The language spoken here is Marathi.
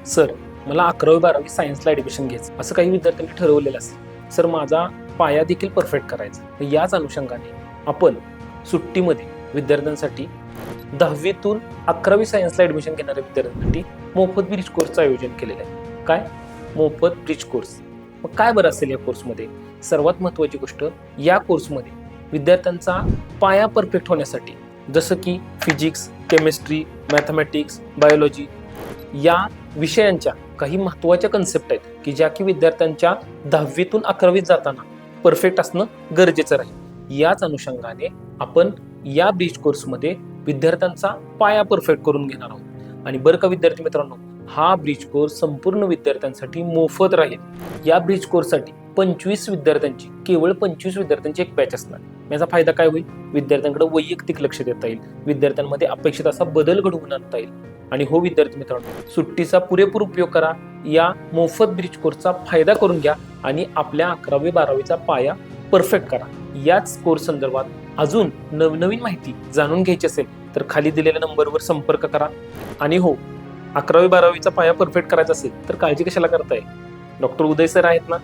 सर, मला 11वी-12वी सायन्सला ॲडमिशन घ्यायचं असं काही विद्यार्थ्यांनी ठरवलेलं असेल. सर, माझा पाया देखील परफेक्ट करायचा. तर याच अनुषंगाने आपण सुट्टीमध्ये विद्यार्थ्यांसाठी 10वीतून 11वी सायन्सला ॲडमिशन घेणाऱ्या विद्यार्थ्यांसाठी मोफत ब्रिज कोर्सचं आयोजन केलेलं आहे. काय? मोफत ब्रिज कोर्स. मग काय बरं असेल या कोर्समध्ये? सर्वात महत्त्वाची गोष्ट, या कोर्समध्ये विद्यार्थ्यांचा पाया परफेक्ट होण्यासाठी जसं की फिजिक्स, केमिस्ट्री, मॅथमॅटिक्स, बायोलॉजी या विषयांच्या काही महत्त्वाच्या कन्सेप्ट आहेत की ज्या की विद्यार्थ्यांच्या 10वीतून 11वीत जाताना परफेक्ट असणं गरजेचं राहील. याच अनुषंगाने आपण या ब्रिज कोर्समध्ये विद्यार्थ्यांचा पाया परफेक्ट करून घेणार आहोत. आणि बरं का विद्यार्थी मित्रांनो, हा ब्रिज कोर्स संपूर्ण विद्यार्थ्यांसाठी मोफत राहील. या ब्रिज कोर्ससाठी 25 विद्यार्थ्यांची, केवळ 25 विद्यार्थ्यांची एक बॅच असणार. याचा फायदा काय होईल? विद्यार्थ्यांकडे वैयक्तिक लक्ष देता येईल, विद्यार्थ्यांमध्ये अपेक्षित असा बदल घडवून आणता येईल. आणि हो विद्यार्थी मित्रांनो, सुट्टीचा पुरेपूर उपयोग करा, या मोफत ब्रिज कोर्सचा फायदा करून घ्या आणि आपल्या 11वी-12वीचा पाया परफेक्ट करा. याच कोर्स संदर्भात अजून नवनवीन माहिती जाणून घ्यायची असेल तर खाली दिलेल्या नंबरवर संपर्क करा. आणि हो, 11वी-12वीचा पाया परफेक्ट करायचा असेल तर काळजी कशाला करताय? डॉक्टर उदय सर आहेत ना,